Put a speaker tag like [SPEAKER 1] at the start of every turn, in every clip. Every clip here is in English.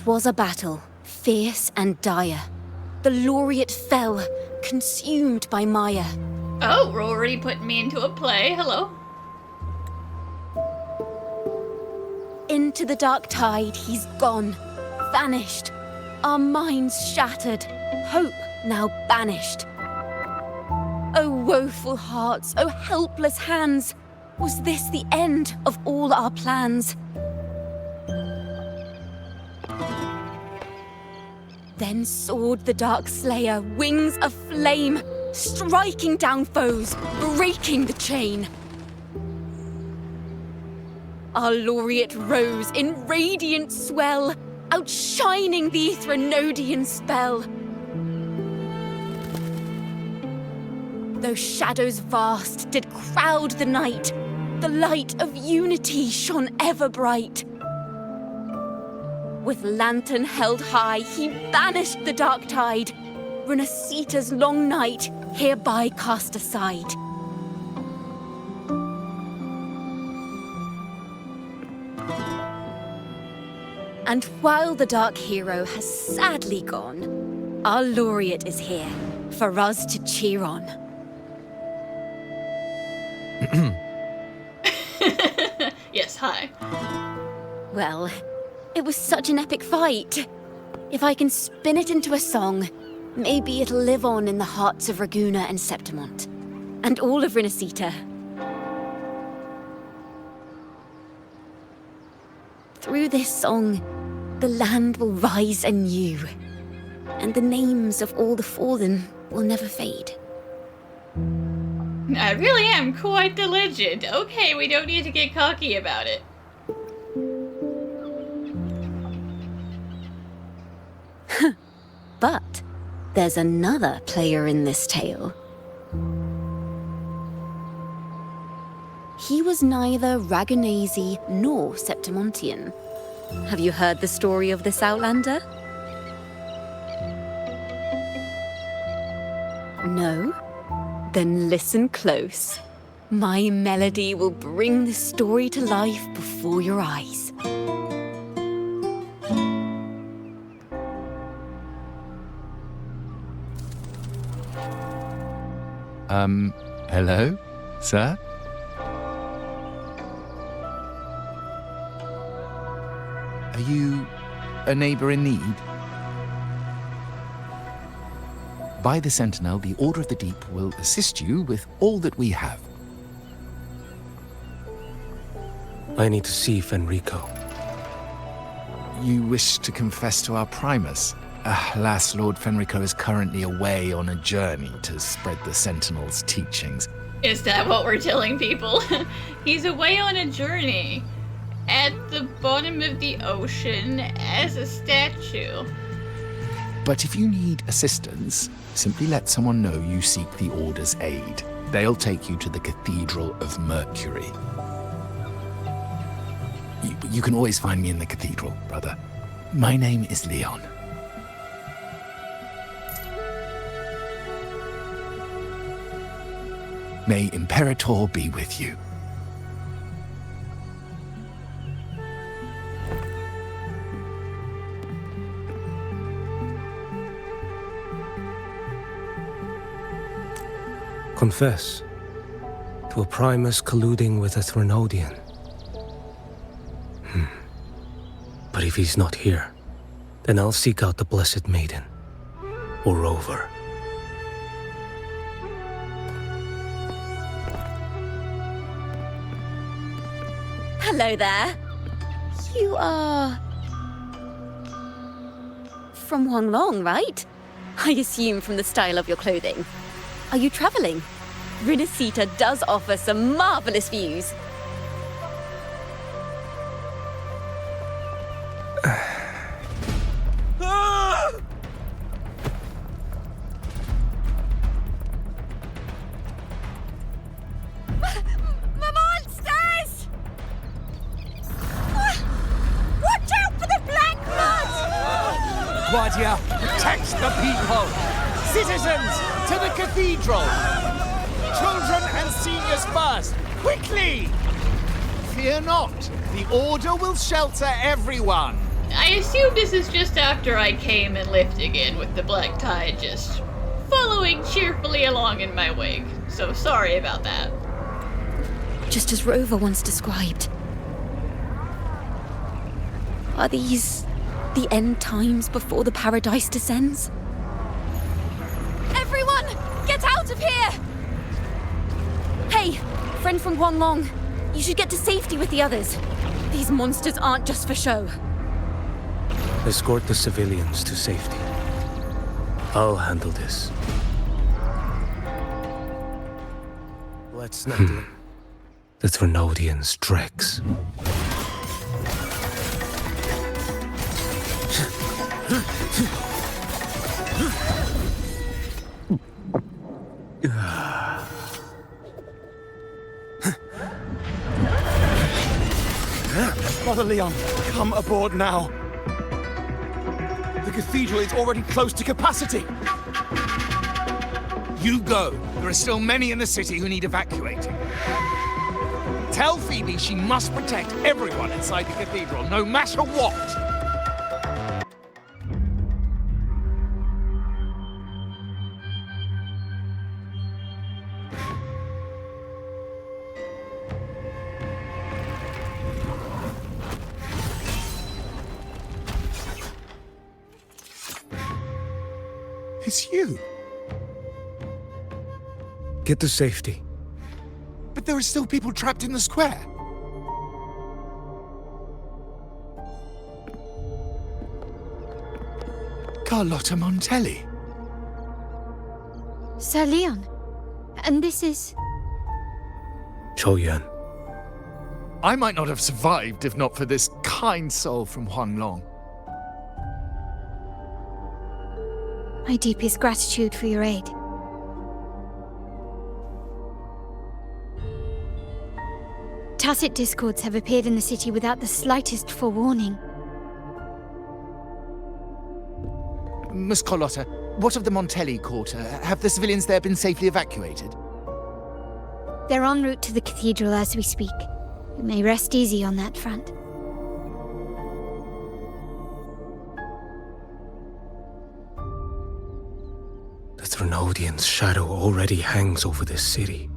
[SPEAKER 1] 'Twas a battle, fierce and dire. The laureate fell, consumed by mire.
[SPEAKER 2] Oh, we're already putting me into a play. Hello.
[SPEAKER 1] Into the dark tide he's gone, vanished. Our minds shattered, hope now banished. O woeful hearts, O helpless hands, was this the end of all our plans? Then soared the dark slayer, wings of flame, striking down foes, breaking the chain. Our laureate rose in radiant swell, outshining the Threnodian spell. Though shadows vast did crowd the night, the light of unity shone ever bright. With lantern held high, he banished the dark tide, Rinascita's long night hereby cast aside. And while the dark hero has sadly gone, our laureate is here for us to cheer on.
[SPEAKER 2] Yes, hi.
[SPEAKER 1] Well, it was such an epic fight. If I can spin it into a song, maybe it'll live on in the hearts of Raguna and Septimont, and all of Rinascita. Through this song, the land will rise anew, and the names of all the fallen will never fade.
[SPEAKER 2] I really am quite the legend. Okay, we don't need to get cocky about it.
[SPEAKER 1] But there's another player in this tale. He was neither Raganese nor Septimontian. Have you heard the story of this outlander? No? Then listen close. My melody will bring the story to life before your eyes.
[SPEAKER 3] Hello, sir? Are you a neighbor in need? By the Sentinel, the Order of the Deep will assist you with all that we have.
[SPEAKER 4] I need to see Fenrico.
[SPEAKER 3] You wish to confess to our Primus? Alas, Lord Fenrico is currently away on a journey to spread the Sentinel's teachings.
[SPEAKER 2] Is that what we're telling people? He's away on a journey. At the bottom of the ocean as a statue.
[SPEAKER 3] But if you need assistance, simply let someone know you seek the Order's aid. They'll take you to the Cathedral of Mercury. You can always find me in the cathedral, brother. My name is Leon. May Imperator be with you.
[SPEAKER 4] Confess to a Primus colluding with a Threnodian. But if he's not here, then I'll seek out the Blessed Maiden, or Rover.
[SPEAKER 1] Hello there. You are... from Huanglong, right? I assume from the style of your clothing. Are you traveling? Rinascita does offer some marvelous views.
[SPEAKER 5] Guardia, protect the people! Citizens, to the cathedral! Children and seniors first! Quickly! Fear not, the Order will shelter everyone.
[SPEAKER 2] I assume this is just after I came and left again with the black tide just following cheerfully along in my wake. So sorry about that.
[SPEAKER 1] Just as Rover once described. Are these the end times before the paradise descends? Everyone, get out of here! Hey, friend from Huanglong, you should get to safety with the others. These monsters aren't just for show.
[SPEAKER 4] Escort the civilians to safety. I'll handle this. Let's not let the Thrunodians' dregs.
[SPEAKER 5] Brother Leon, come aboard now. The cathedral is already close to capacity.
[SPEAKER 3] You go. There are still many in the city who need evacuating. Tell Phoebe she must protect everyone inside the cathedral, no matter what. It's you.
[SPEAKER 4] Get to safety.
[SPEAKER 3] But there are still people trapped in the square. Carlotta Montelli.
[SPEAKER 6] Sir Leon. And this is...
[SPEAKER 4] Qiuyuan.
[SPEAKER 3] I might not have survived if not for this kind soul from Huanglong.
[SPEAKER 6] My deepest gratitude for your aid. Tacit discords have appeared in the city without the slightest forewarning.
[SPEAKER 3] Miss Carlotta, what of the Montelli quarter? Have the civilians there been safely evacuated?
[SPEAKER 6] They're en route to the cathedral as we speak. You may rest easy on that front.
[SPEAKER 4] The Thrunodians' shadow already hangs over this city.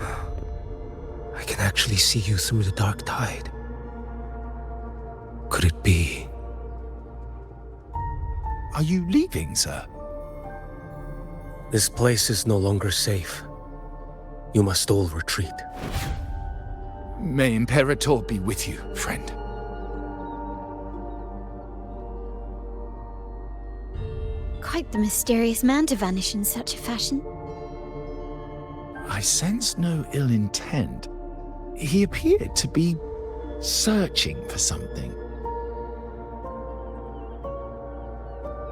[SPEAKER 4] I can actually see you through the dark tide. Could it be?
[SPEAKER 3] Are you leaving, sir?
[SPEAKER 4] This place is no longer safe. You must all retreat.
[SPEAKER 3] May Imperator be with you, friend.
[SPEAKER 6] Quite the mysterious man to vanish in such a fashion.
[SPEAKER 3] I sense no ill intent. He appeared to be searching for something.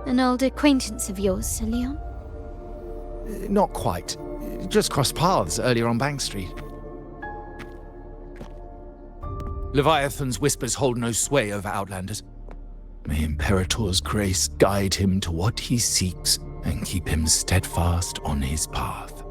[SPEAKER 6] An old acquaintance of yours, Sir Leon?
[SPEAKER 3] Not quite. Just crossed paths earlier on Bank Street. Leviathan's whispers hold no sway over Outlanders. May Imperator's grace guide him to what he seeks and keep him steadfast on his path.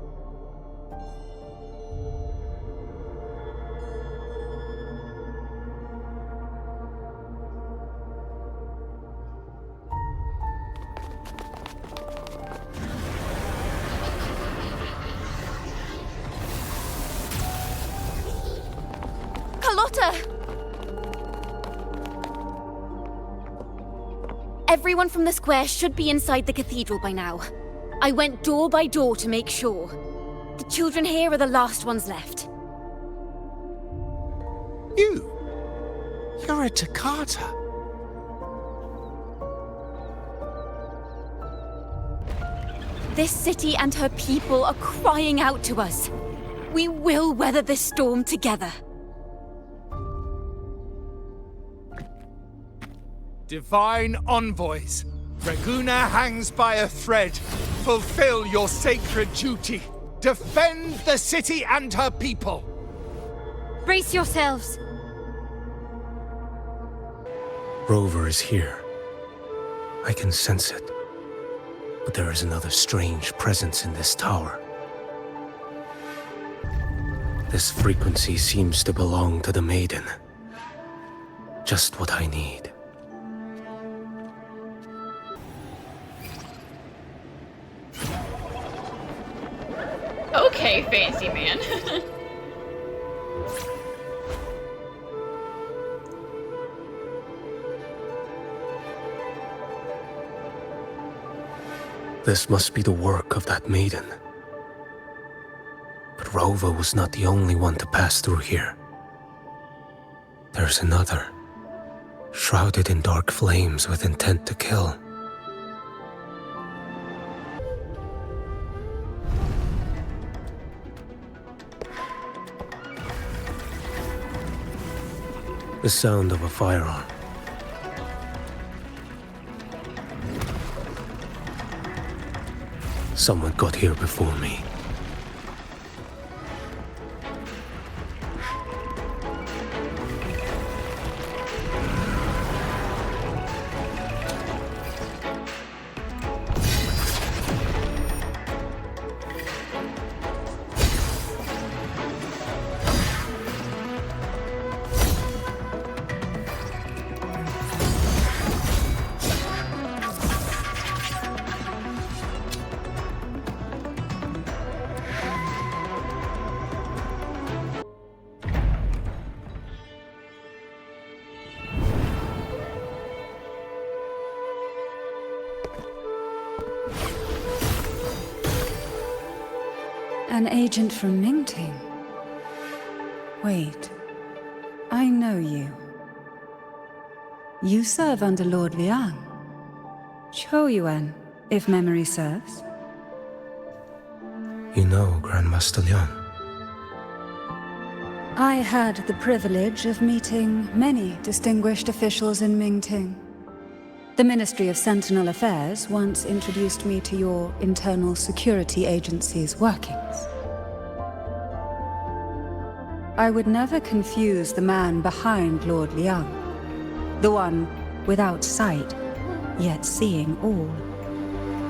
[SPEAKER 1] Carlotta! Everyone from the square should be inside the cathedral by now. I went door by door to make sure. The children here are the last ones left.
[SPEAKER 3] You're a Toccata.
[SPEAKER 1] This city and her people are crying out to us. We will weather this storm together.
[SPEAKER 5] Divine envoys, Reguna hangs by a thread. Fulfill your sacred duty. Defend the city and her people.
[SPEAKER 6] Brace yourselves!
[SPEAKER 4] Rover is here. I can sense it. But there is another strange presence in this tower. This frequency seems to belong to the maiden. Just what I need.
[SPEAKER 2] Okay, fancy man.
[SPEAKER 4] This must be the work of that maiden. But Rova was not the only one to pass through here. There's another, shrouded in dark flames with intent to kill. The sound of a firearm. Someone got here before me.
[SPEAKER 7] An agent from Mingting? Wait, I know you. You serve under Lord Liang. Qiuyuan, if memory serves.
[SPEAKER 4] You know Grandmaster Liang.
[SPEAKER 7] I had the privilege of meeting many distinguished officials in Mingting. The Ministry of Sentinel Affairs once introduced me to your internal security agency's workings. I would never confuse the man behind Lord Liang, the one without sight, yet seeing all,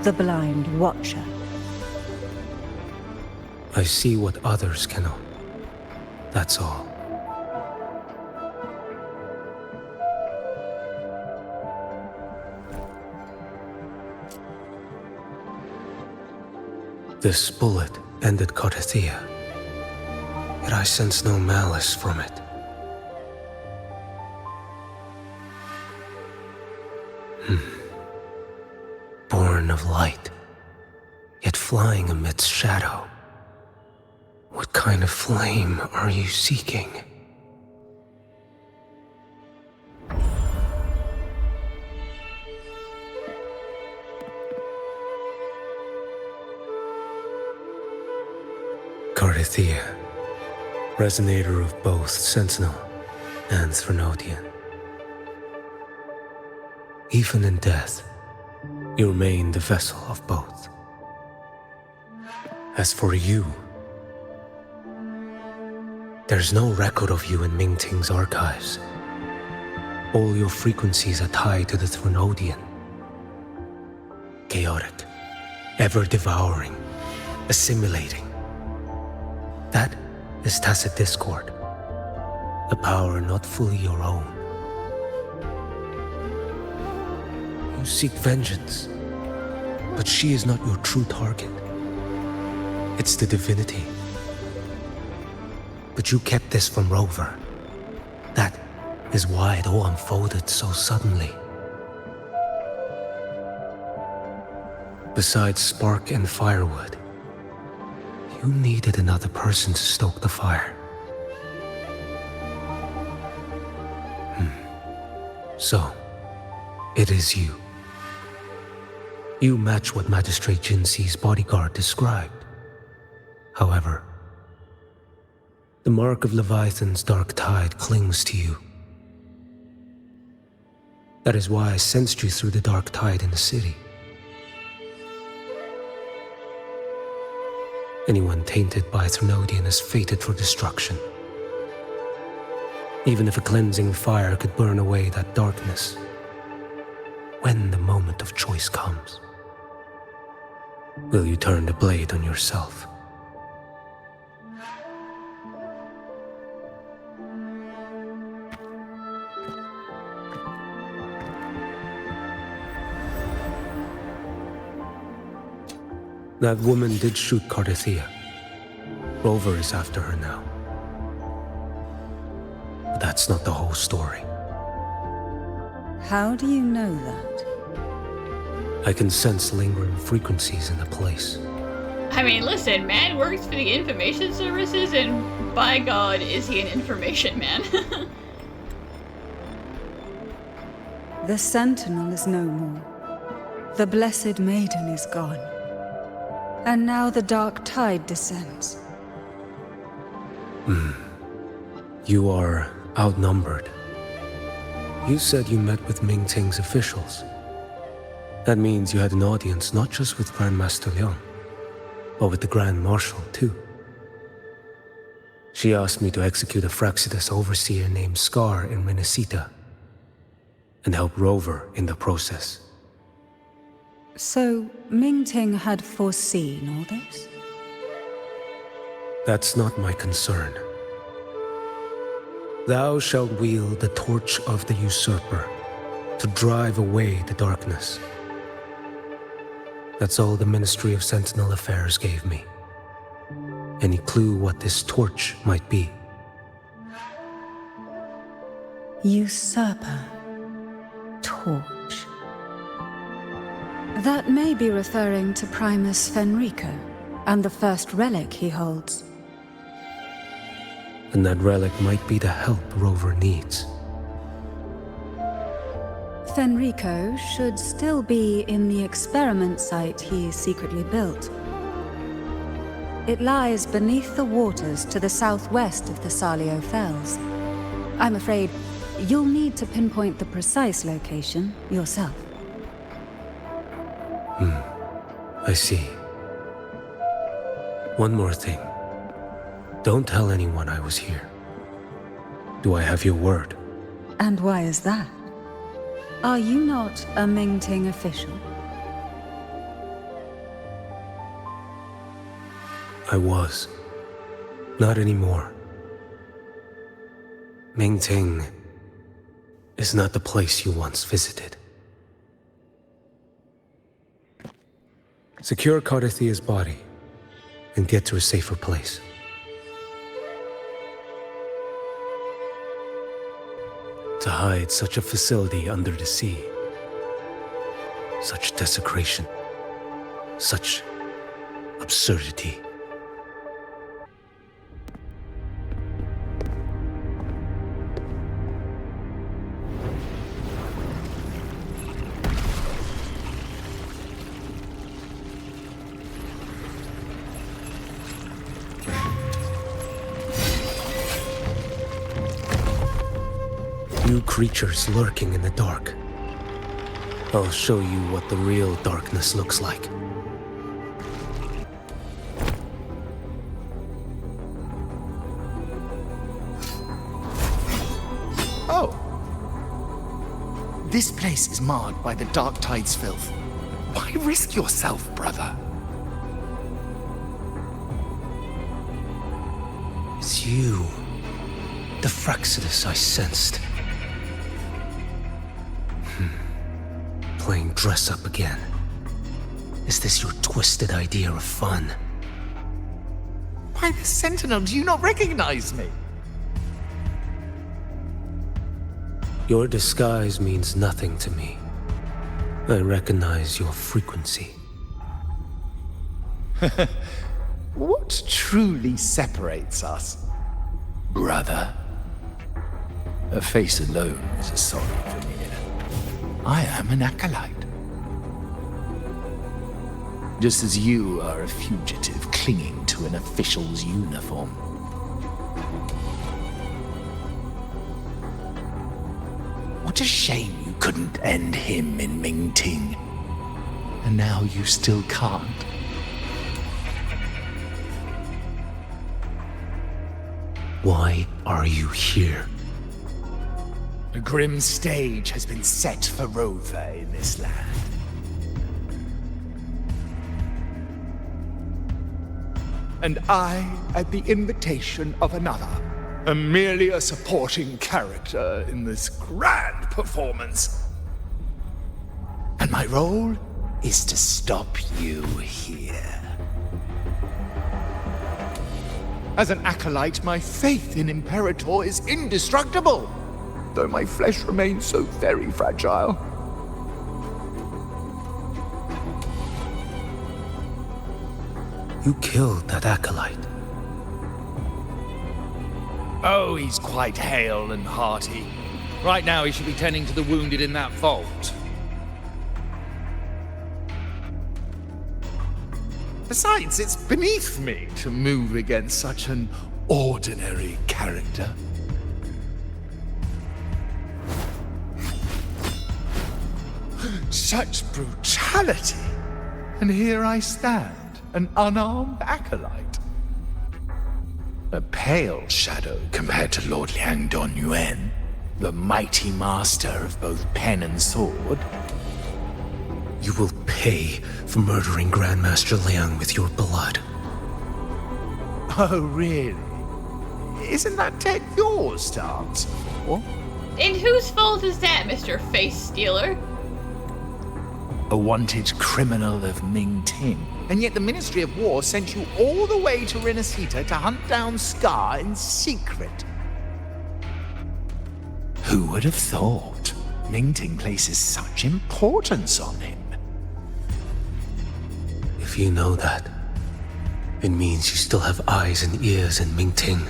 [SPEAKER 7] the blind watcher.
[SPEAKER 4] I see what others cannot. That's all. This bullet ended Qiuyuan, yet I sense no malice from it. Born of light, yet flying amidst shadow. What kind of flame are you seeking? Qiuyuan, resonator of both Sentinel and Threnodian. Even in death, you remain the vessel of both. As for you, there's no record of you in Mingting's archives. All your frequencies are tied to the Threnodian. Chaotic, ever-devouring, assimilating. That is tacit discord, a power not fully your own. You seek vengeance, but she is not your true target. It's the divinity. But you kept this from Rover. That is why it all unfolded so suddenly. Besides spark and firewood, you needed another person to stoke the fire. So, it is you. You match what Magistrate Jinxi's bodyguard described. However, the mark of Leviathan's dark tide clings to you. That is why I sensed you through the dark tide in the city. Anyone tainted by Threnodian is fated for destruction. Even if a cleansing fire could burn away that darkness, when the moment of choice comes, will you turn the blade on yourself? That woman did shoot Cardathia. Rover is after her now. But that's not the whole story.
[SPEAKER 7] How do you know that?
[SPEAKER 4] I can sense lingering frequencies in the place.
[SPEAKER 2] I mean, listen, man works for the information services, and by God, is he an information man.
[SPEAKER 7] The Sentinel is no more. The Blessed Maiden is gone. And now the dark tide descends.
[SPEAKER 4] You are outnumbered. You said you met with Mingting's officials. That means you had an audience not just with Grandmaster Liang, but with the Grand Marshal, too. She asked me to execute a Fraxidus overseer named Scar in Rinascita, and help Rover in the process.
[SPEAKER 7] So, Mingting had foreseen all this?
[SPEAKER 4] That's not my concern. Thou shalt wield the torch of the usurper to drive away the darkness. That's all the Ministry of Sentinel Affairs gave me. Any clue what this torch might be?
[SPEAKER 7] Usurper. Torch. That may be referring to Primus Fenrico, and the first relic he holds.
[SPEAKER 4] And that relic might be the help Rover needs.
[SPEAKER 7] Fenrico should still be in the experiment site he secretly built. It lies beneath the waters to the southwest of the Salio Fells. I'm afraid you'll need to pinpoint the precise location yourself.
[SPEAKER 4] I see. One more thing. Don't tell anyone I was here. Do I have your word?
[SPEAKER 7] And why is that? Are you not a Mingting official?
[SPEAKER 4] I was. Not anymore. Mingting is not the place you once visited. Secure Cardathia's body and get to a safer place. To hide such a facility under the sea. Such desecration. Such absurdity. You creatures lurking in the dark. I'll show you what the real darkness looks like.
[SPEAKER 5] Oh. This place is marred by the dark tide's filth. Why risk yourself, brother?
[SPEAKER 4] It's you. The Fraxidus I sensed. Playing dress-up again. Is this your twisted idea of fun?
[SPEAKER 5] Why the Sentinel? Do you not recognize me?
[SPEAKER 4] Your disguise means nothing to me. I recognize your frequency.
[SPEAKER 5] What truly separates us, brother?
[SPEAKER 3] A face alone is a solid veneer. I am an acolyte. Just as you are a fugitive clinging to an official's uniform. What a shame you couldn't end him in Mingting. And now you still can't.
[SPEAKER 4] Why are you here?
[SPEAKER 5] A grim stage has been set for Rover in this land. And I, at the invitation of another, am merely a supporting character in this grand performance. And my role
[SPEAKER 3] is to stop you here. As an acolyte, my faith in Imperator is indestructible, though my flesh remains so very fragile.
[SPEAKER 4] You killed that acolyte.
[SPEAKER 3] Oh, he's quite hale and hearty. Right now he should be tending to the wounded in that vault. Besides, it's beneath me to move against such an ordinary character. Such brutality! And here I stand, an unarmed acolyte. A pale shadow compared to Lord Liang Donyuan, the mighty master of both pen and sword.
[SPEAKER 4] You will pay for murdering Grandmaster Liang with your blood.
[SPEAKER 3] Oh, really? Isn't that tech yours to answer for?
[SPEAKER 2] And whose fault is that, Mr. Face Stealer?
[SPEAKER 3] A wanted criminal of Mingting. And yet the Ministry of War sent you all the way to Rinascita to hunt down Scar in secret. Who would have thought? Mingting places such importance on him.
[SPEAKER 4] If you know that, it means you still have eyes and ears in Mingting.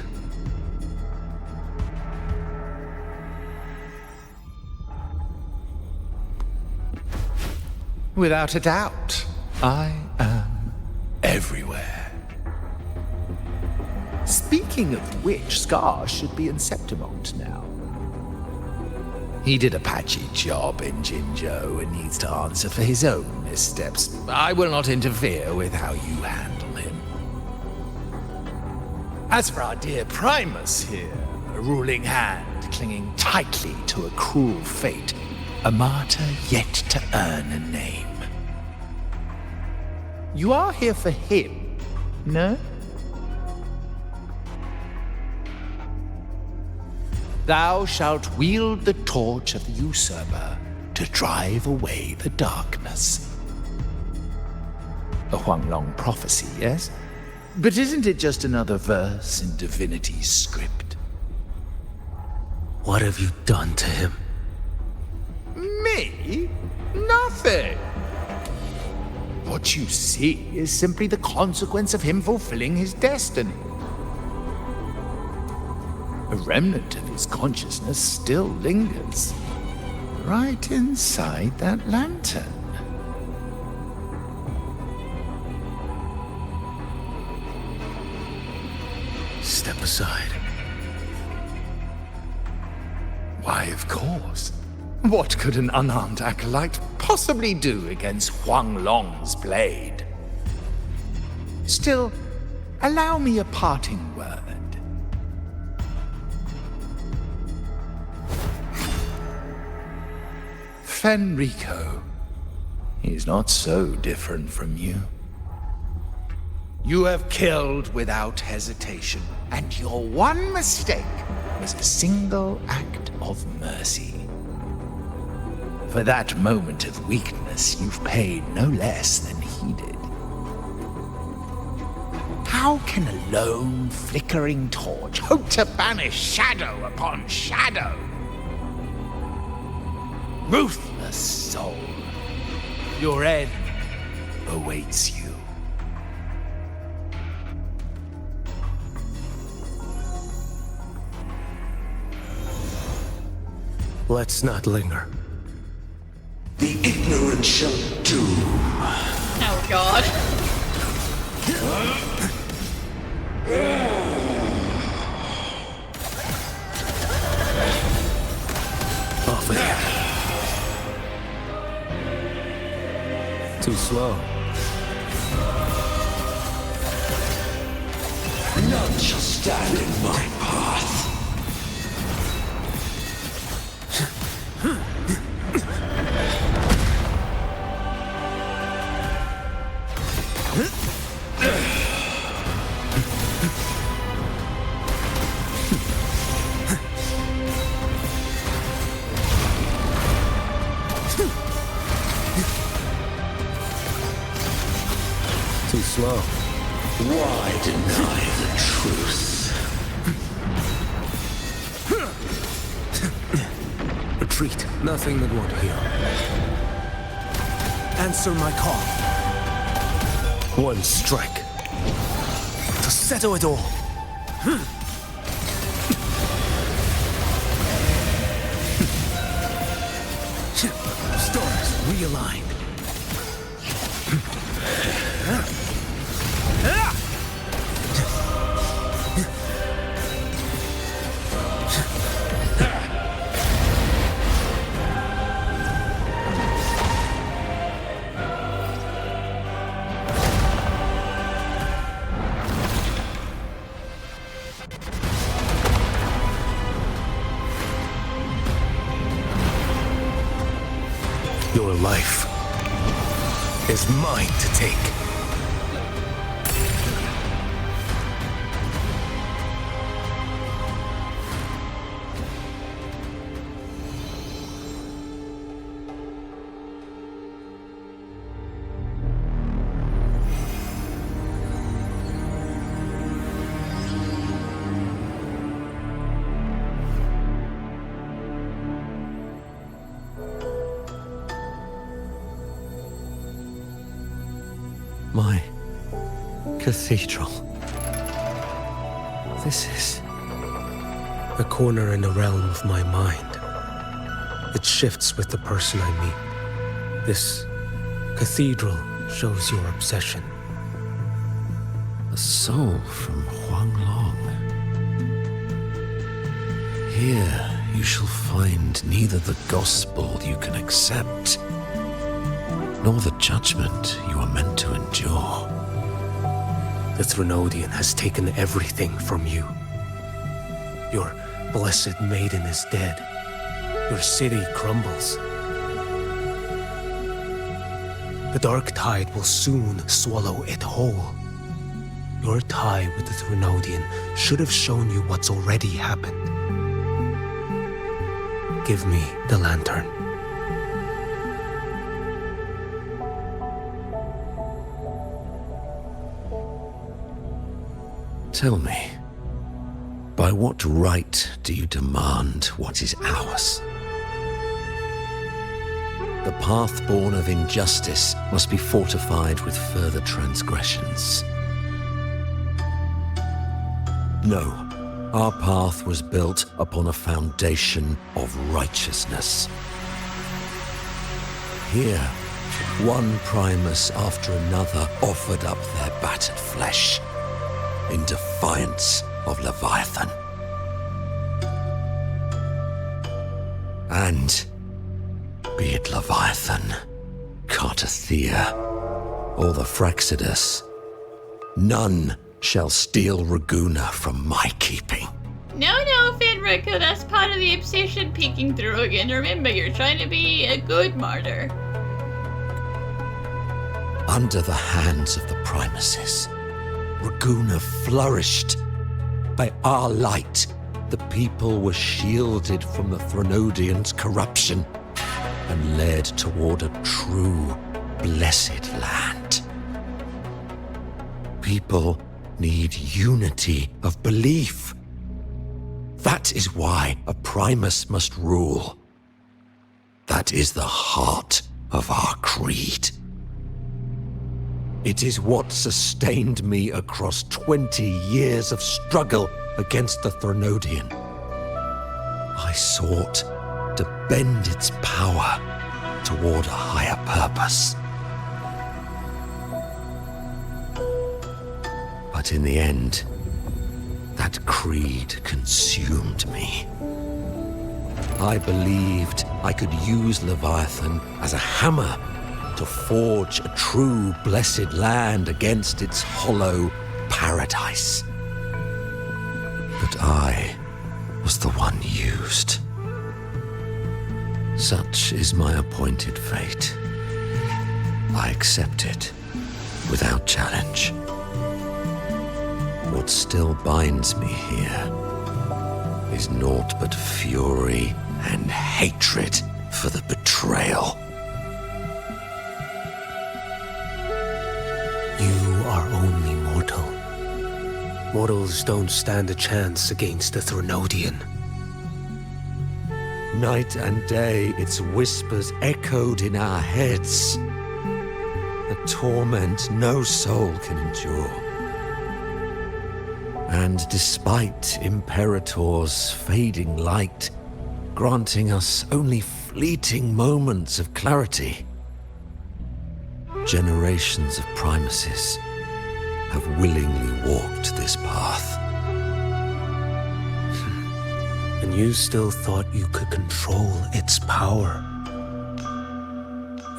[SPEAKER 3] Without a doubt, I am everywhere. Speaking of which, Scar should be in Septimont now. He did a patchy job in Jinzhou and needs to answer for his own missteps. I will not interfere with how you handle him. As for our dear Primus here, a ruling hand clinging tightly to a cruel fate, a martyr yet to earn a name. You are here for him, no? Thou shalt wield the torch of the usurper to drive away the darkness. A Huanglong prophecy, yes? But isn't it just another verse in Divinity's script?
[SPEAKER 4] What have you done to him?
[SPEAKER 3] Me? Nothing. What you see is simply the consequence of him fulfilling his destiny. A remnant of his consciousness still lingers, right inside that lantern.
[SPEAKER 4] Step aside.
[SPEAKER 3] Why, of course. What could an unarmed acolyte possibly do against Huanglong's blade? Still, allow me a parting word. Fenrico is not so different from you. You have killed without hesitation, and your one mistake was a single act of mercy. For that moment of weakness, you've paid no less than he did. How can a lone, flickering torch hope to banish shadow upon shadow? Ruthless soul, your end awaits you.
[SPEAKER 4] Let's not linger.
[SPEAKER 8] The ignorant shall do.
[SPEAKER 2] Oh god.
[SPEAKER 4] Off with you. Too slow.
[SPEAKER 8] None shall stand in my path.
[SPEAKER 4] Too slow.
[SPEAKER 8] Why deny the truth?
[SPEAKER 4] Retreat. Nothing that won't heal. Answer my call. One strike. To settle it all. Stars realigned. Your life is mine to take.
[SPEAKER 9] My cathedral. This is
[SPEAKER 4] A corner in the realm of my mind. It shifts with the person I meet. This cathedral shows your obsession.
[SPEAKER 9] a soul from Huanglong. Here you shall find neither the gospel you can accept, nor the judgment you are meant to endure.
[SPEAKER 4] The Threnodian has taken everything from you. Your blessed maiden is dead. Your city crumbles. The dark tide will soon swallow it whole. Your tie with the Threnodian should have shown you what's already happened. Give me the lantern.
[SPEAKER 9] Tell me, by what right do you demand what is ours? The path born of injustice must be fortified with further transgressions. No, our path was built upon a foundation of righteousness. Here, one Primus after another offered up their battered flesh in defiance of Leviathan. And be it Leviathan, Cartathea, or the Fraxidus, none shall steal Raguna from my keeping.
[SPEAKER 2] No, Fenrica, that's part of the obsession peeking through again. Remember, you're trying to be a good martyr.
[SPEAKER 9] Under the hands of the Primuses, Raguna flourished. By our light, the people were shielded from the Threnodians' corruption and led toward a true, blessed land. People need unity of belief. That is why a Primus must rule. That is the heart of our creed. It is what sustained me across 20 years of struggle against the Threnodian. I sought to bend its power toward a higher purpose. But in the end, that creed consumed me. I believed I could use Leviathan as a hammer to forge a true blessed land against its hollow paradise. But I was the one used. Such is my appointed fate. I accept it without challenge. What still binds me here is naught but fury and hatred for the betrayal.
[SPEAKER 4] You are only mortal. Mortals don't stand a chance against the Threnodian.
[SPEAKER 9] Night and day, its whispers echoed in our heads. A torment no soul can endure. And despite Imperator's fading light, granting us only fleeting moments of clarity, generations of primacies have willingly walked this path.
[SPEAKER 4] And you still thought you could control its power.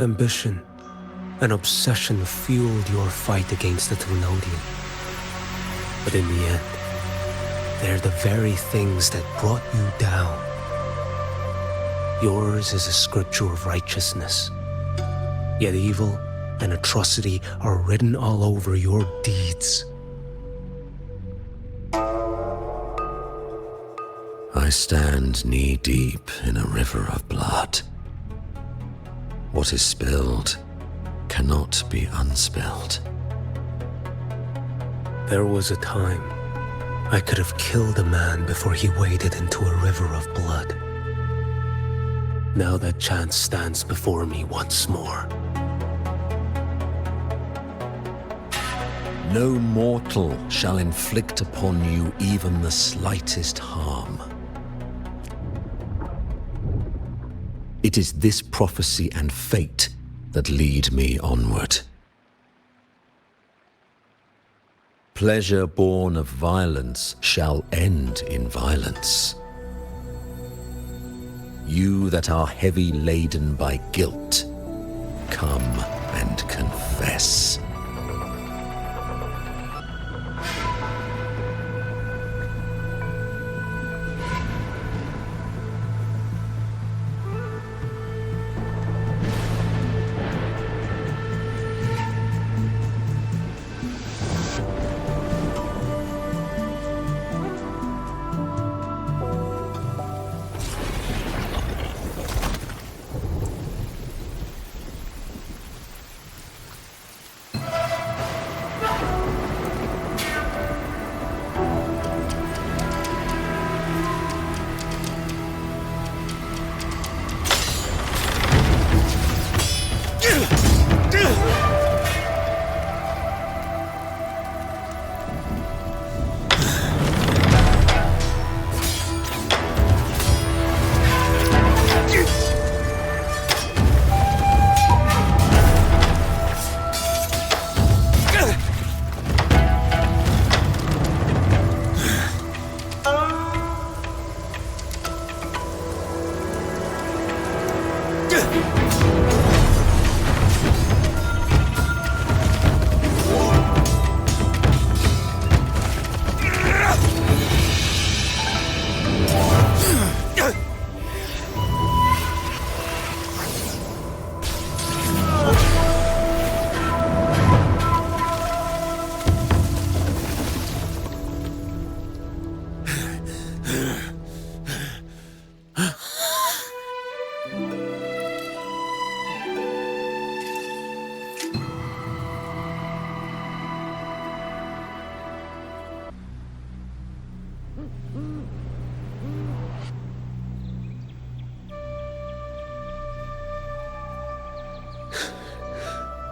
[SPEAKER 4] Ambition and obsession fueled your fight against the Threnodian. But in the end, they're the very things that brought you down. Yours is a scripture of righteousness. Yet evil and atrocity are written all over your deeds.
[SPEAKER 9] I stand knee-deep in a river of blood. What is spilled cannot be unspilled.
[SPEAKER 4] There was a time I could have killed a man before he waded into a river of blood. Now that chance stands before me once more.
[SPEAKER 9] No mortal shall inflict upon you even the slightest harm. It is this prophecy and fate that lead me onward. Pleasure born of violence shall end in violence. You that are heavy laden by guilt, come and confess.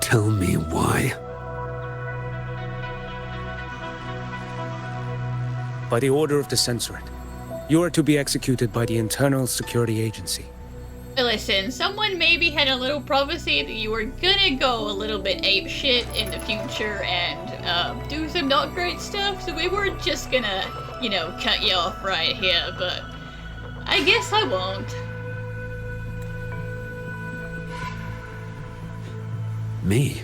[SPEAKER 4] Tell me why. By the order of the Censorate, you are to be executed by the Internal Security Agency.
[SPEAKER 2] Listen, someone maybe had a little prophecy that you were gonna go a little bit apeshit in the future and do some not great stuff, so we were just gonna, you know, cut you off right here, but I guess I won't.
[SPEAKER 4] Me?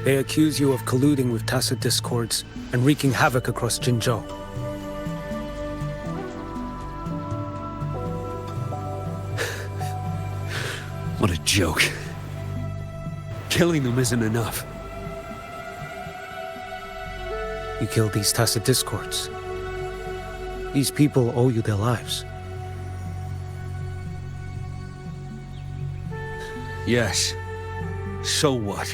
[SPEAKER 4] They accuse you of colluding with tacit discords and wreaking havoc across Jinzhou.
[SPEAKER 10] What a joke. Killing them isn't enough.
[SPEAKER 4] You killed these tacit discords. These people owe you their lives.
[SPEAKER 10] Yes. So what?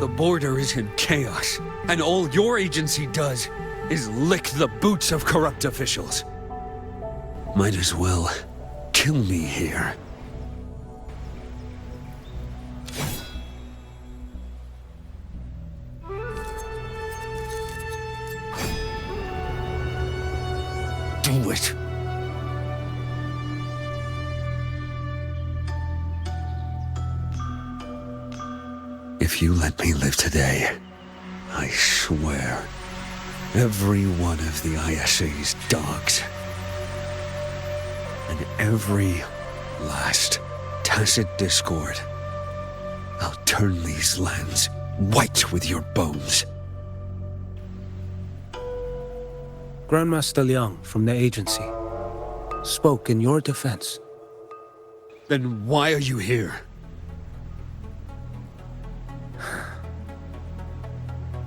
[SPEAKER 10] The border is in chaos, and all your agency does is lick the boots of corrupt officials. Might as well kill me here. Do it. If you let me live today, I swear, every one of the ISA's dogs, and every last tacit discord, I'll turn these lands white with your bones.
[SPEAKER 4] Grandmaster Liang from the agency spoke in your defense.
[SPEAKER 10] Then why are you here?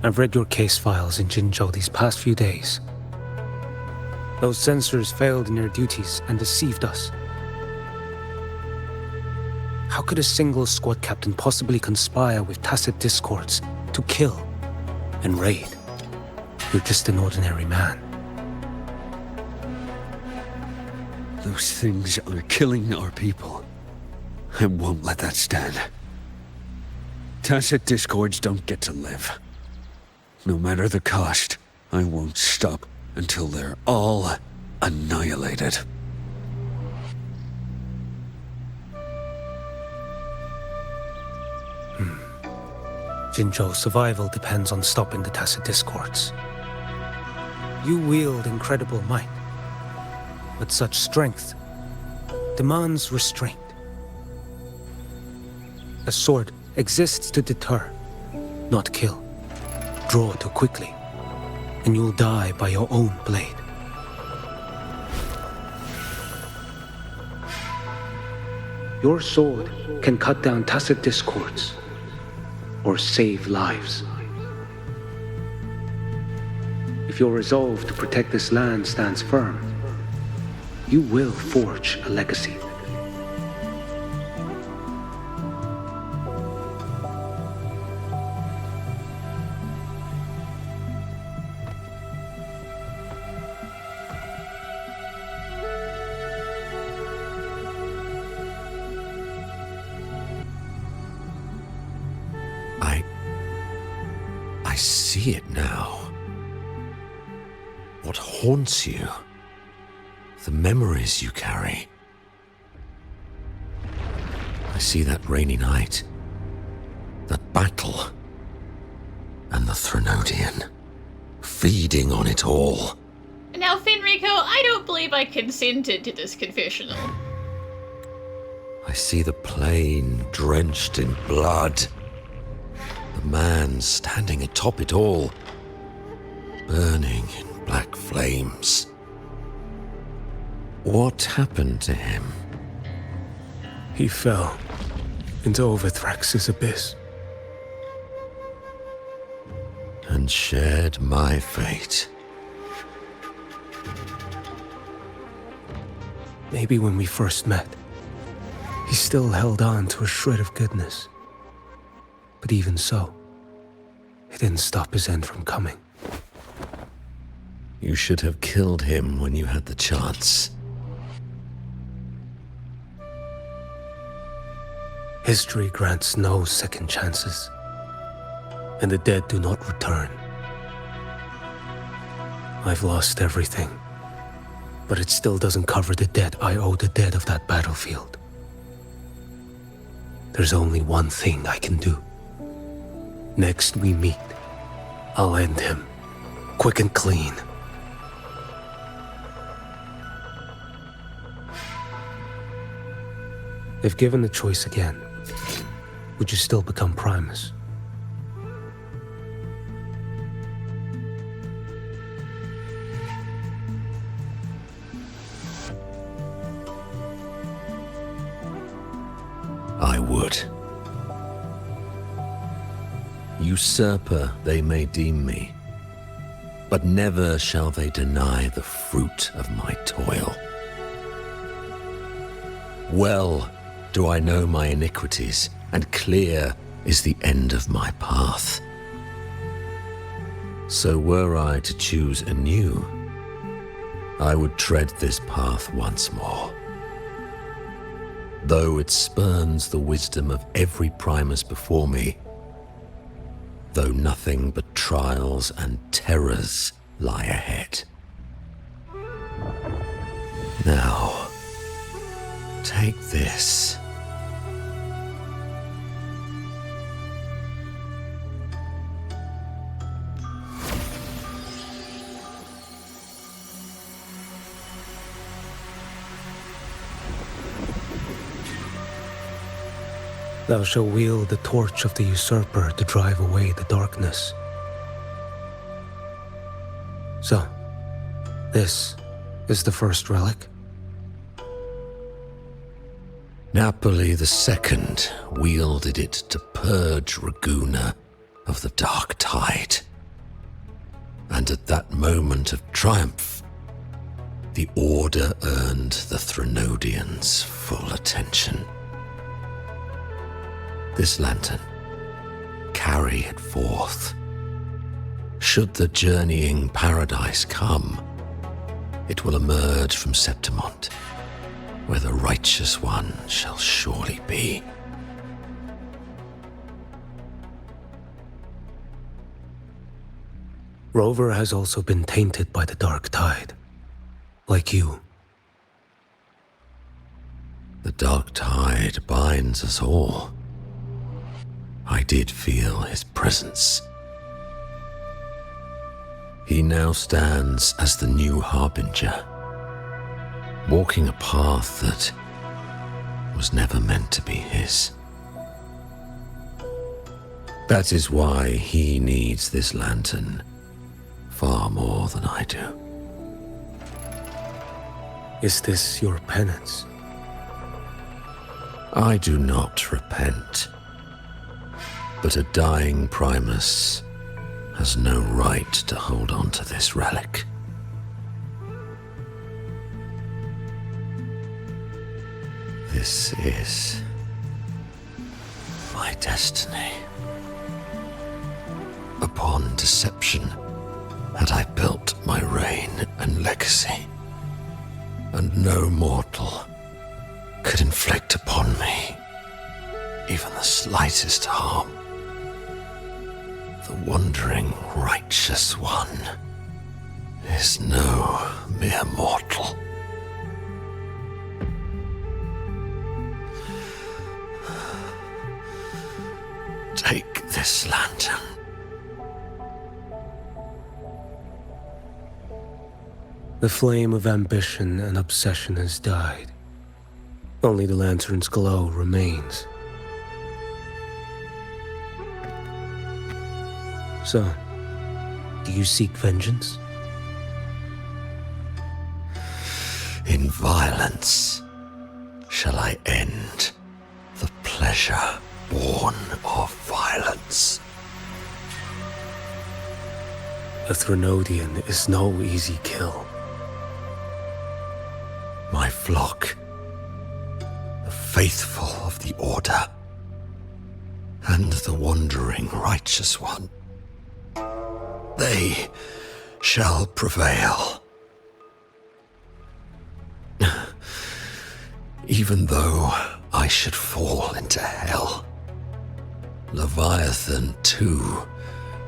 [SPEAKER 4] I've read your case files in Jinzhou these past few days. Those censors failed in their duties and deceived us. How could a single squad captain possibly conspire with tacit discords to kill and raid? You're just an ordinary man.
[SPEAKER 10] Those things are killing our people. I won't let that stand. Tacit discords don't get to live. No matter the cost, I won't stop until they're all annihilated.
[SPEAKER 4] Jinzhou's survival depends on stopping the tacit discords. You wield incredible might, but such strength demands restraint. A sword exists to deter, not kill. Draw too quickly, and you'll die by your own blade. Your sword can cut down tacit discords, or save lives. If your resolve to protect this land stands firm, you will forge a legacy.
[SPEAKER 9] I see it now. What haunts you? The memories you carry. I see that rainy night, that battle, and the Threnodian, feeding on it all.
[SPEAKER 2] Now, Finrico, I don't believe I consented to this confessional.
[SPEAKER 9] I see the plain drenched in blood. The man standing atop it all, burning in black flames. What happened to him?
[SPEAKER 4] He fell into Overthrax's abyss.
[SPEAKER 9] And shared my fate.
[SPEAKER 4] Maybe when we first met, he still held on to a shred of goodness. But even so, it didn't stop his end from coming.
[SPEAKER 9] You should have killed him when you had the chance.
[SPEAKER 4] History grants no second chances, and the dead do not return. I've lost everything, but it still doesn't cover the debt I owe the dead of that battlefield. There's only one thing I can do. Next we meet, I'll end him, quick and clean. If given the choice again, would you still become Primus?
[SPEAKER 9] I would. Usurper they may deem me, but never shall they deny the fruit of my toil. Well do I know my iniquities, and clear is the end of my path. So were I to choose anew, I would tread this path once more. Though it spurns the wisdom of every Primus before me, though nothing but trials and terrors lie ahead. Now, take this.
[SPEAKER 4] Thou shalt wield the torch of the usurper to drive away the darkness. So, this is the first relic?
[SPEAKER 9] Napoli II wielded it to purge Raguna of the dark tide. And at that moment of triumph, the Order earned the Threnodians full attention. This lantern, carry it forth. Should the journeying paradise come, it will emerge from Septimont, where the righteous one shall surely be.
[SPEAKER 4] Rover has also been tainted by the dark tide, like you.
[SPEAKER 9] The dark tide binds us all. I did feel his presence. He now stands as the new harbinger, walking a path that was never meant to be his. That is why he needs this lantern far more than I do.
[SPEAKER 4] Is this your penance?
[SPEAKER 9] I do not repent. But a dying Primus has no right to hold on to this relic. This is my destiny. Upon deception had I built my reign and legacy, and no mortal could inflict upon me even the slightest harm. The wandering righteous one is no mere mortal. Take this lantern.
[SPEAKER 4] The flame of ambition and obsession has died. Only the lantern's glow remains. So, do you seek vengeance?
[SPEAKER 9] In violence shall I end the pleasure born of violence.
[SPEAKER 4] A Threnodian is no easy kill.
[SPEAKER 9] My flock, the faithful of the Order, and the wandering righteous one, they shall prevail. Even though I should fall into hell, Leviathan too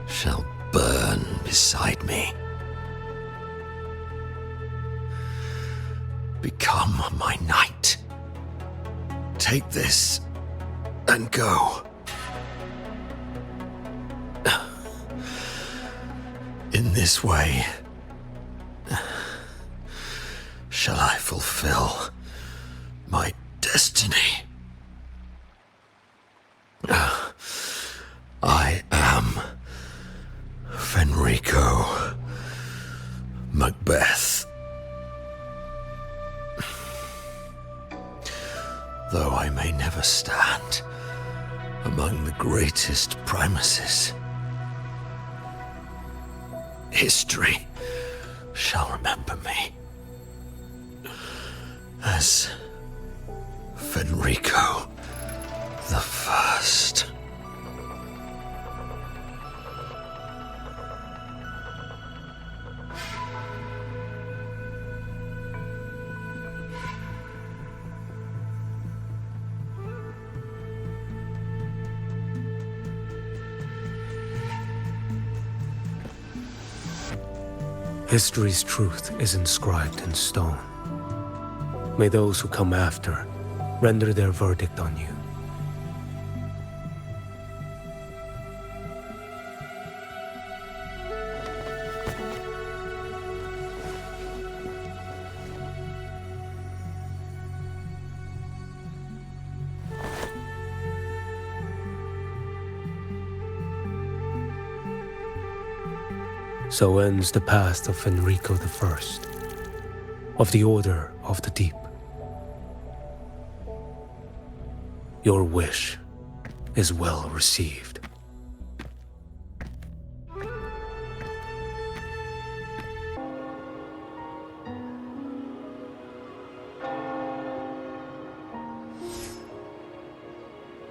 [SPEAKER 9] shall burn beside me. Become my knight. Take this and go. In this way, shall I fulfill my destiny. I am Fenrico Macbeth. Though I may never stand among the greatest Primuses, history shall remember me as Fenrico the First.
[SPEAKER 4] History's truth is inscribed in stone. May those who come after render their verdict on you. So ends the path of Fenrico the First, of the Order of the Deep. Your wish is well received.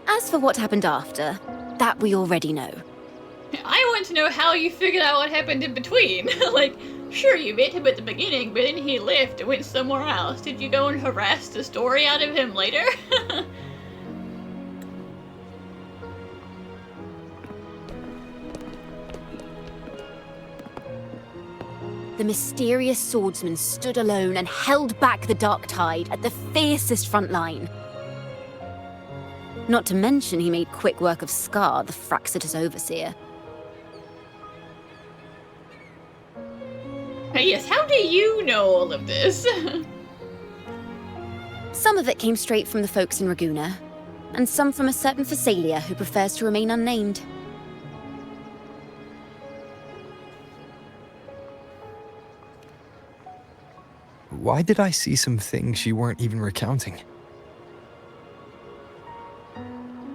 [SPEAKER 1] As for what happened after, that we already know.
[SPEAKER 2] I want to know how you figured out what happened in between. Like, sure, you met him at the beginning, but then he left and went somewhere else. Did you go and harass the story out of him later?
[SPEAKER 1] The mysterious swordsman stood alone and held back the dark tide at the fiercest front line. Not to mention he made quick work of Scar, the Fraxitus overseer.
[SPEAKER 2] Yes, how do you know all of this?
[SPEAKER 1] Some of it came straight from the folks in Raguna, and some from a certain Phasalia who prefers to remain unnamed.
[SPEAKER 11] Why did I see some things you weren't even recounting?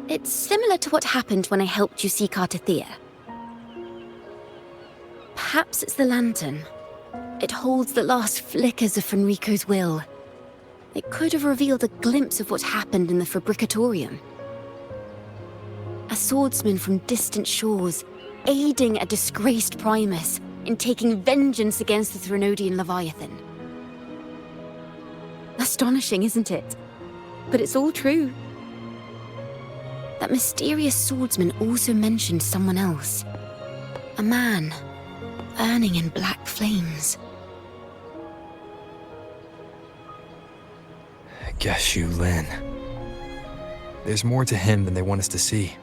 [SPEAKER 1] It's similar to what happened when I helped you seek Artathea. Perhaps it's the lantern. It holds the last flickers of Fenrico's will. It could have revealed a glimpse of what happened in the Fabricatorium. A swordsman from distant shores, aiding a disgraced Primus in taking vengeance against the Threnodian Leviathan. Astonishing, isn't it? But it's all true. That mysterious swordsman also mentioned someone else. A man, burning in black flames.
[SPEAKER 11] Qiuyuan. There's more to him than they want us to see.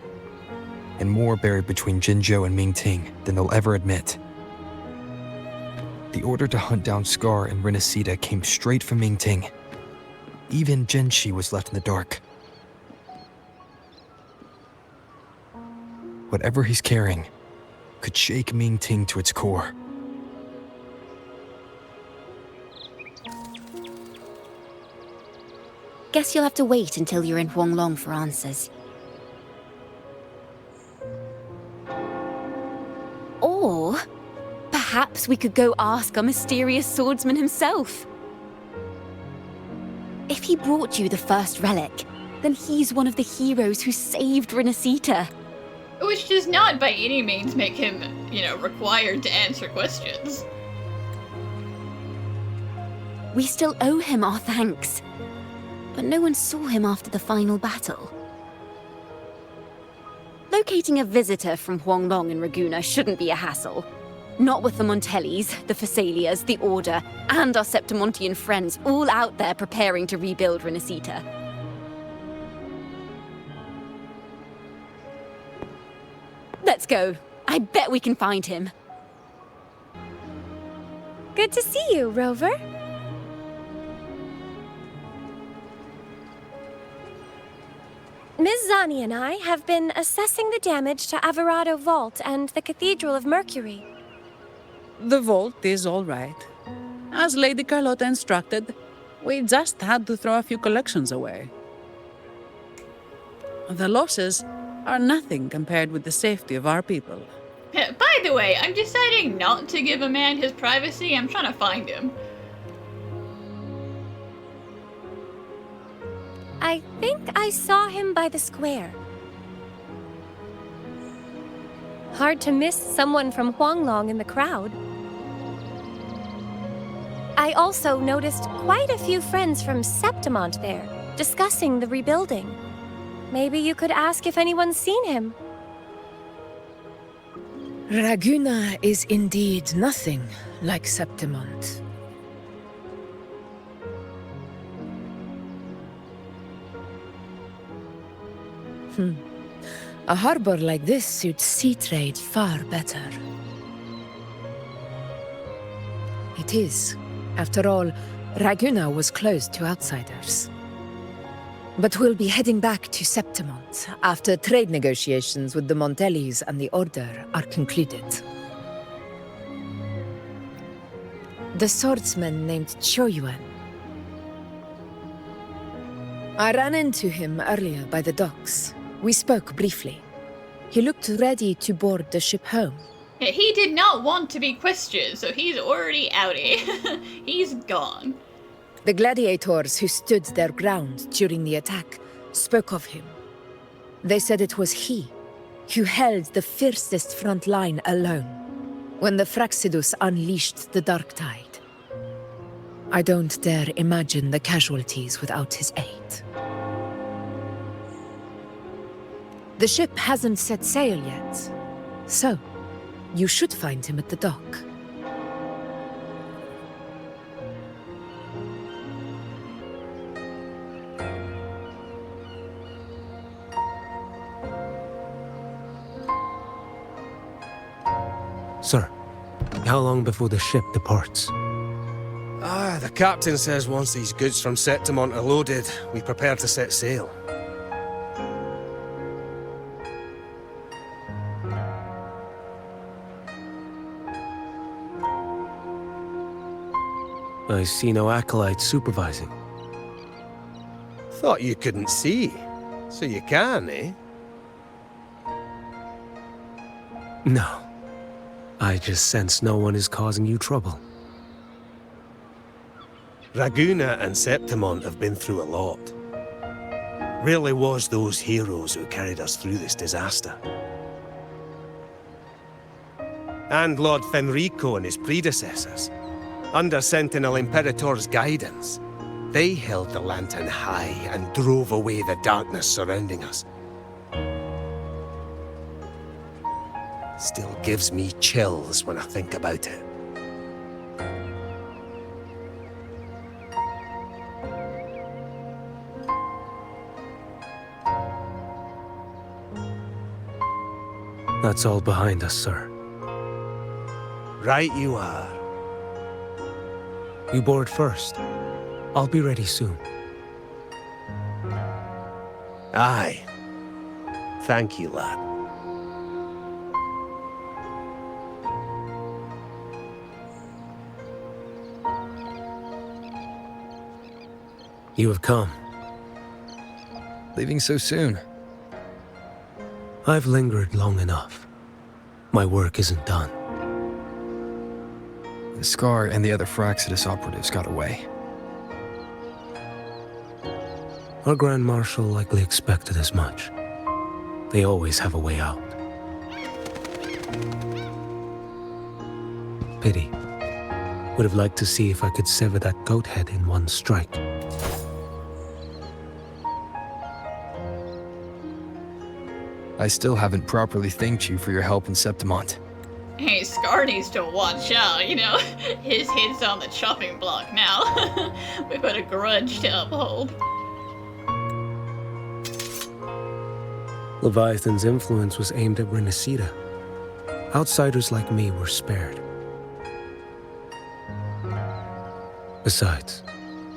[SPEAKER 11] And more buried between Jinzhou and Mingting than they'll ever admit. The order to hunt down Scar and Rinascita came straight from Mingting. Even Jinshi was left in the dark. Whatever he's carrying could shake Mingting to its core.
[SPEAKER 1] Guess you'll have to wait until you're in Huanglong for answers. Or perhaps we could go ask our mysterious swordsman himself. If he brought you the first relic, then he's one of the heroes who saved Rinascita.
[SPEAKER 2] Which does not by any means make him, required to answer questions.
[SPEAKER 1] We still owe him our thanks. But no one saw him after the final battle. Locating a visitor from Huanglong and Raguna shouldn't be a hassle. Not with the Montellis, the Phasalias, the Order, and our Septimontian friends all out there preparing to rebuild Rinascita. Let's go. I bet we can find him.
[SPEAKER 12] Good to see you, Rover. Ms. Zani and I have been assessing the damage to Averado Vault and the Cathedral of Mercury.
[SPEAKER 13] The vault is all right. As Lady Carlotta instructed, we just had to throw a few collections away. The losses are nothing compared with the safety of our people.
[SPEAKER 2] By the way, I'm deciding not to give a man his privacy. I'm trying to find him.
[SPEAKER 12] I think I saw him by the square. Hard to miss someone from Huanglong in the crowd. I also noticed quite a few friends from Septimont there, discussing the rebuilding. Maybe you could ask if anyone's seen him.
[SPEAKER 13] Raguna is indeed nothing like Septimont. A harbor like this suits sea trade far better. It is. After all, Raguna was closed to outsiders. But we'll be heading back to Septimont after trade negotiations with the Montellis and the Order are concluded. The swordsman named Qiuyuan. I ran into him earlier by the docks. We spoke briefly. He looked ready to board the ship home.
[SPEAKER 2] He did not want to be questioned, so he's already outie. He's gone.
[SPEAKER 13] The gladiators who stood their ground during the attack spoke of him. They said it was he who held the fiercest front line alone when the Fraxidus unleashed the Dark Tide. I don't dare imagine the casualties without his aid. The ship hasn't set sail yet, so you should find him at the dock.
[SPEAKER 4] Sir, how long before the ship departs?
[SPEAKER 14] The captain says once these goods from Septimont are loaded, we prepare to set sail.
[SPEAKER 4] I see no acolytes supervising.
[SPEAKER 14] Thought you couldn't see. So you can, eh?
[SPEAKER 4] No. I just sense no one is causing you trouble.
[SPEAKER 14] Raguna and Septimont have been through a lot. Really was those heroes who carried us through this disaster. And Lord Fenrico and his predecessors. Under Sentinel Imperator's guidance, they held the lantern high and drove away the darkness surrounding us. Still gives me chills when I think about it.
[SPEAKER 4] That's all behind us, sir.
[SPEAKER 14] Right you are.
[SPEAKER 4] You board first. I'll be ready soon.
[SPEAKER 14] Aye. Thank you, lad.
[SPEAKER 4] You have come.
[SPEAKER 11] Leaving so soon?
[SPEAKER 4] I've lingered long enough. My work isn't done.
[SPEAKER 11] The Scar and the other Fraxidus operatives got away.
[SPEAKER 4] Our Grand Marshal likely expected as much. They always have a way out. Pity. Would have liked to see if I could sever that goat head in one strike.
[SPEAKER 11] I still haven't properly thanked you for your help in Septimont.
[SPEAKER 2] Hey, Scar needs to watch out, you know? His head's on the chopping block now. We've got a grudge to uphold.
[SPEAKER 4] Leviathan's influence was aimed at Rinascita. Outsiders like me were spared. Besides,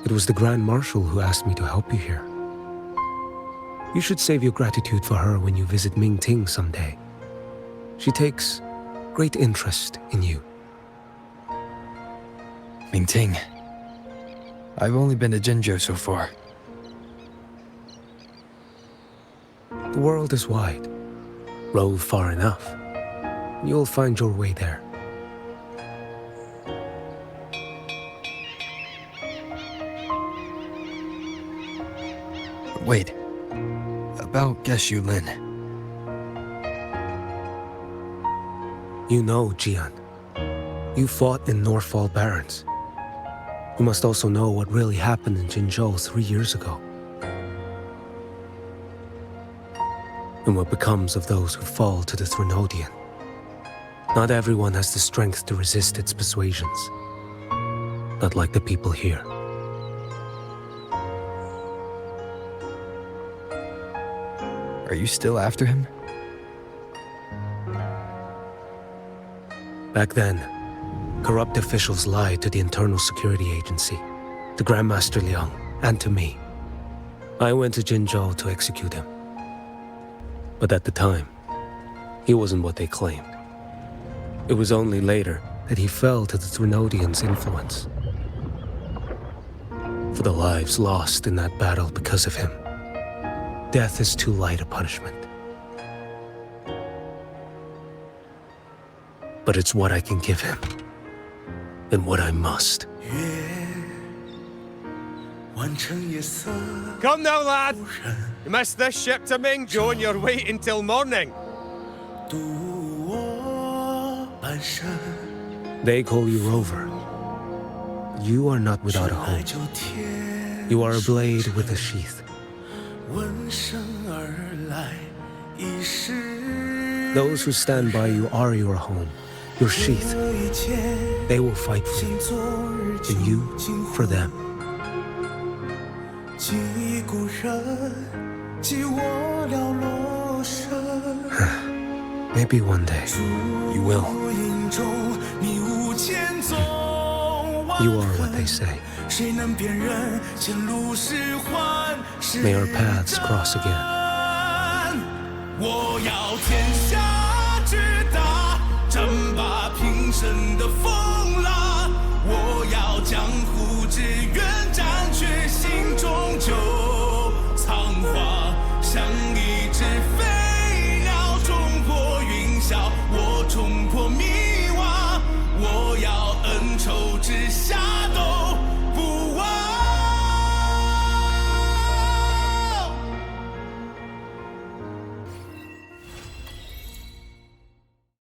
[SPEAKER 4] it was the Grand Marshal who asked me to help you here. You should save your gratitude for her when you visit Mingting someday. She takes great interest in you.
[SPEAKER 11] Mingting. I've only been to Jinzhou so far.
[SPEAKER 4] The world is wide. Rove far enough. You'll find your way there.
[SPEAKER 11] Wait. About Qiuyuan.
[SPEAKER 4] You know, Qiuyuan. You fought in Northfall Barrens. You must also know what really happened in Jinzhou 3 years ago. And what becomes of those who fall to the Threnodian. Not everyone has the strength to resist its persuasions. Not like the people here.
[SPEAKER 11] Are you still after him?
[SPEAKER 4] Back then, corrupt officials lied to the Internal Security Agency, to Grandmaster Liang, and to me. I went to Jinzhou to execute him. But at the time, he wasn't what they claimed. It was only later that he fell to the Threnodians' influence. For the lives lost in that battle because of him, death is too light a punishment. But it's what I can give him, and what I must.
[SPEAKER 14] Come now, lad! You missed this ship to Mingzhou and you're waiting till morning.
[SPEAKER 4] They call you Rover. You are not without a home. You are a blade with a sheath. Those who stand by you are your home, your sheath. They will fight for you, and you for them. Maybe one day, you will. You are what they say. May our paths cross again.